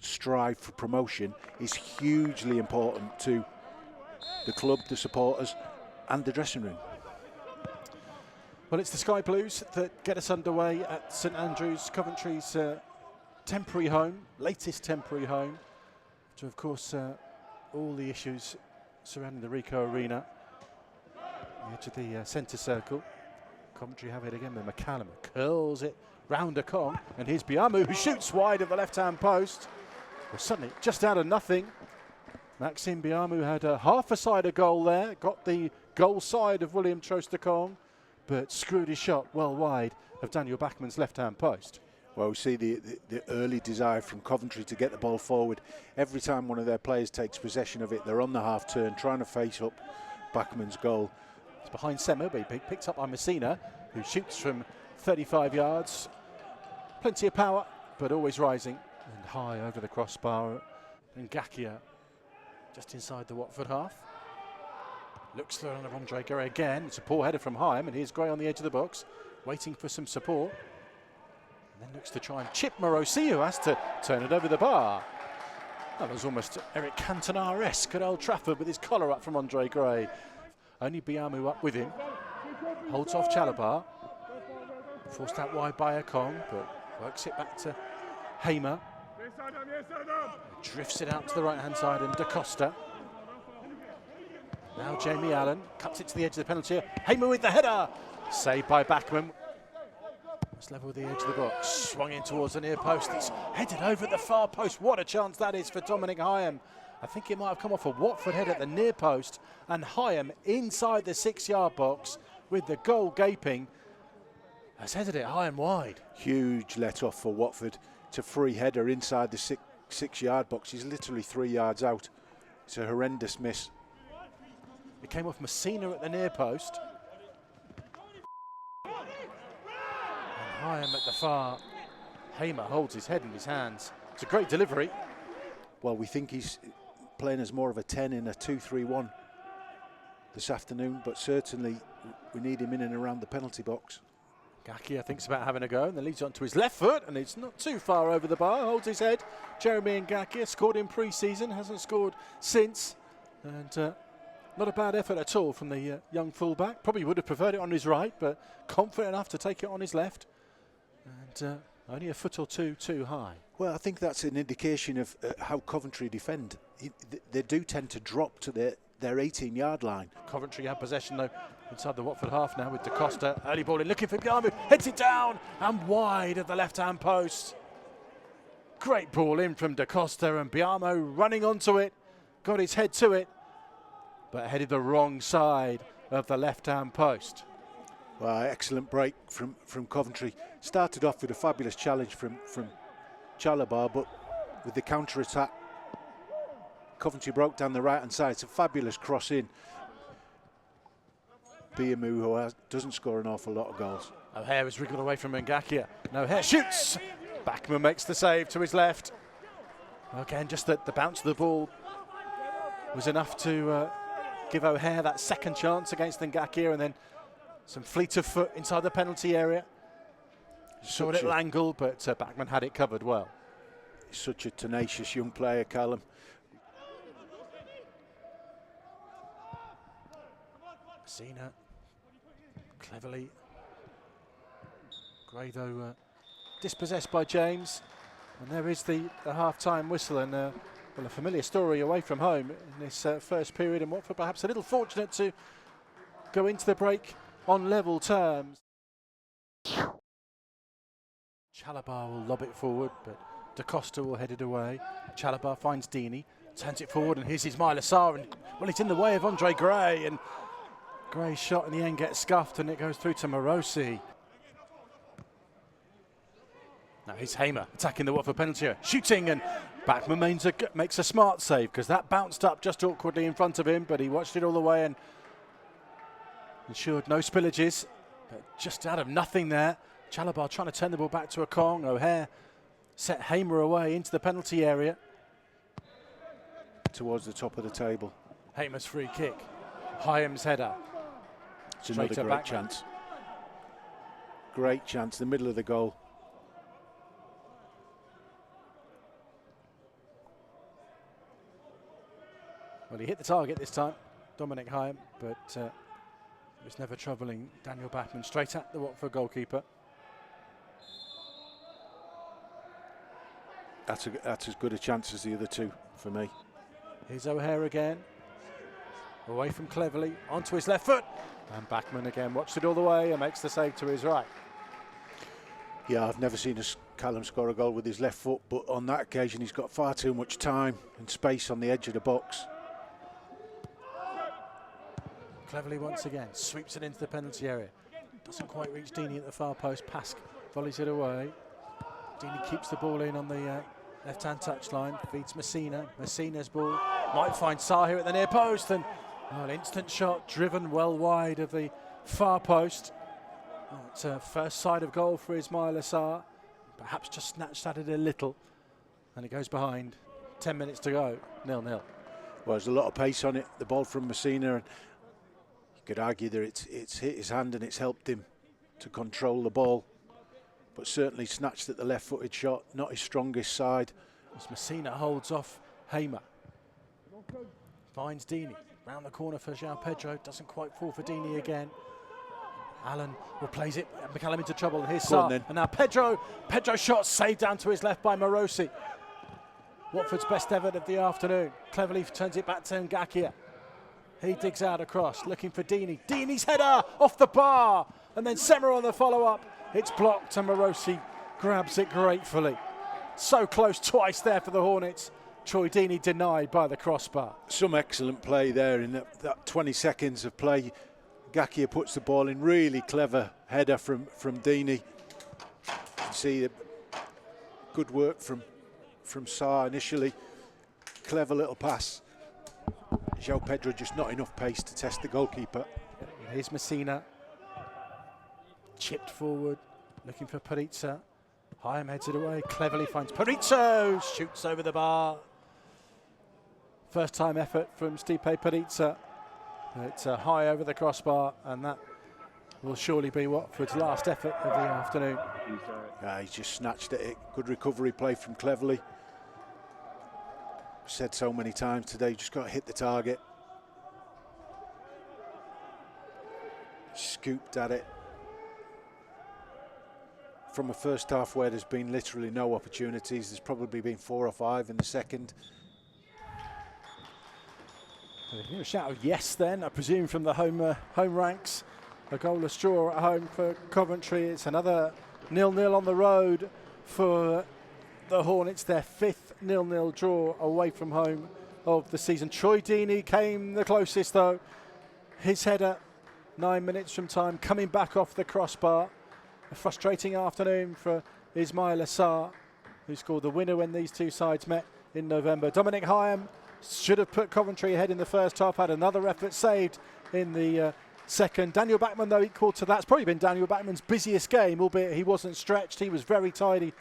strive for promotion is hugely important to the club, the supporters and the dressing room. Well, it's the Sky Blues that get us underway at St Andrews, Coventry's temporary home, latest temporary home, to of course all the issues surrounding the Ricoh Arena. The edge of the centre circle. Coventry have it again, but McCallum curls it round Ekong, and here's Biamu who shoots wide of the left-hand post. Well, suddenly, just out of nothing, Maxime Biamu had a half-a-side goal there, got the goal side of William Troost-Ekong, but screwed his shot well wide of Daniel Bachmann's left-hand post. Well, we see the early desire from Coventry to get the ball forward. Every time one of their players takes possession of it, they're on the half-turn, trying to face up Bachmann's goal. It's behind Sema, but he picked up by Messina, who shoots from 35 yards. Plenty of power, but always rising and high over the crossbar. And Ngakia just inside the Watford half. Looks through on Andre Gray again. It's a poor header from Hyam, and here's Gray on the edge of the box, waiting for some support. And then looks to try and chip Morosi, who has to turn it over the bar. That was almost Eric Cantona-esque at Old Trafford with his collar up from Andre Gray. Only Biamu up with him. Holds off Chalobah. Forced out wide by Ekong, but works it back to Hamer. Drifts it out to the right-hand side, and Da Costa. Now Jamie Allen cuts it to the edge of the penalty. Hamer with the header. Saved by Bachmann. It's level with the edge of the box. Swung in towards the near post. It's headed over the far post. What a chance that is for Dominic Hyam. I think it might have come off a Watford head at the near post, and Hyam inside the 6-yard box with the goal gaping has headed it high and wide. Huge let off for Watford. It's a free header inside the 6-yard box. He's literally 3 yards out. It's a horrendous miss. It came off Messina at the near post. And Hyam at the far. Hamer holds his head in his hands. It's a great delivery. Well, we think he's playing as more of a 10 in a 2-3-1 this afternoon, but certainly we need him in and around the penalty box. Ngakia thinks about having a go, and then leads on to his left foot, and it's not too far over the bar. Holds his head. Jeremy Ngakia scored in pre-season, hasn't scored since, and not a bad effort at all from the young fullback. Probably would have preferred it on his right, but confident enough to take it on his left, and only a foot or two too high. Well, I think that's an indication of how Coventry defend. They do tend to drop to their 18-yard line. Coventry have possession though inside the Watford half now with Da Costa. Early ball in, looking for Biamu, heads it down and wide of the left-hand post. Great ball in from Da Costa, and Biamu running onto it, got his head to it, but headed the wrong side of the left-hand post. Well, excellent break from Coventry. Started off with a fabulous challenge from Chalobah, but with the counter-attack, Coventry broke down the right-hand side. It's a fabulous cross in. Biamu, who doesn't score an awful lot of goals. O'Hare is wriggled away from Ngakia. O'Hare shoots. Bachmann makes the save to his left. Again, just the bounce of the ball was enough to give O'Hare that second chance against Ngakia, and then some fleet of foot inside the penalty area. Short little angle, but Bachmann had it covered well. He's such a tenacious young player, Callum. Messina cleverly. Gray though dispossessed by James, and there is the half-time whistle, and well, a familiar story away from home in this first period, and Watford perhaps a little fortunate to go into the break on level terms. Chalobah will lob it forward, but Da Costa will head it away. Chalobah finds Deeney, turns it forward, and here's Ismaïla Sarr, and well, it's in the way of Andre Gray, and Gray's shot in the end gets scuffed, and it goes through to Morosi. Now here's Hamer attacking the Watford penalty area, shooting, and Bachmann makes a smart save, because that bounced up just awkwardly in front of him, but he watched it all the way and ensured no spillages. But just out of nothing there, Chalobah trying to turn the ball back to Ekong. O'Hare set Hamer away into the penalty area. Towards the top of the table. Hamer's free kick. Hyam's header. It's another great chance. Great chance, the middle of the goal. Well, he hit the target this time, Dominic Hyam, but it was never troubling Daniel Bachmann, straight at the Watford goalkeeper. That's as good a chance as the other two for me. Here's O'Hare again. Away from Cleverley, onto his left foot. And Bachmann again watched it all the way and makes the save to his right. Yeah, I've never seen Callum score a goal with his left foot, but on that occasion he's got far too much time and space on the edge of the box. Cleverley once again sweeps it into the penalty area. Doesn't quite reach Deeney at the far post. Pask volleys it away. Deeney keeps the ball in on the left-hand touchline. Feeds Messina. Messina's ball might find Sarr here at the near post, and an instant shot driven well wide of the far post. It's a first sight of goal for Ismaïla Sarr. Perhaps just snatched at it a little, and it goes behind. 10 minutes to go. 0-0. Well, there's a lot of pace on it. The ball from Messina, and you could argue that it's hit his hand and it's helped him to control the ball, but certainly snatched at the left-footed shot, not his strongest side. As Messina holds off Hamer. Finds Deeney. Round the corner for João Pedro. Doesn't quite fall for Deeney again. Allen replays it. McCallum into trouble. Here's Sarr. And now Pedro. Pedro shot saved down to his left by Morosi. Watford's best effort of the afternoon. Cleverly turns it back to Ngakia. He digs out across, looking for Deeney. Deeney's header off the bar. And then Sema on the follow-up. It's blocked and Morosi grabs it gratefully. So close twice there for the Hornets. Troy Deeney denied by the crossbar. Some excellent play there in that 20 seconds of play. Ngakia puts the ball in, really clever header from Deeney. You can see the good work from Sarr initially. Clever little pass. João Pedro just not enough pace to test the goalkeeper. Here's Messina. Chipped forward, looking for Perizza. Hyam heads it away, cleverly finds Perizza, shoots over the bar. First time effort from Stipe Perizza. It's high over the crossbar, and that will surely be Watford's last effort of the afternoon. He's just snatched at it. Good recovery play from Cleverley. Said so many times today, just got to hit the target. Scooped at it. From a first half where there's been literally no opportunities, there's probably been 4 or 5 in the second. A shout of yes then, I presume, from the home ranks. A goalless draw at home for Coventry. It's another 0-0 on the road for the Hornets, their 5th 0-0 draw away from home of the season. Troy Deeney came the closest though. His header 9 minutes from time, coming back off the crossbar. A frustrating afternoon for Ismaïla Sarr, who scored the winner when these two sides met in November. Dominic Hyam should have put Coventry ahead in the first half, had another effort saved in the second. Daniel Bachmann, though, equal to that. It's probably been Daniel Bachmann's busiest game, albeit he wasn't stretched. He was very tidy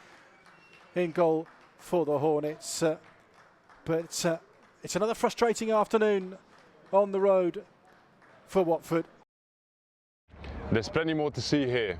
in goal for the Hornets. But it's another frustrating afternoon on the road for Watford. There's plenty more to see here.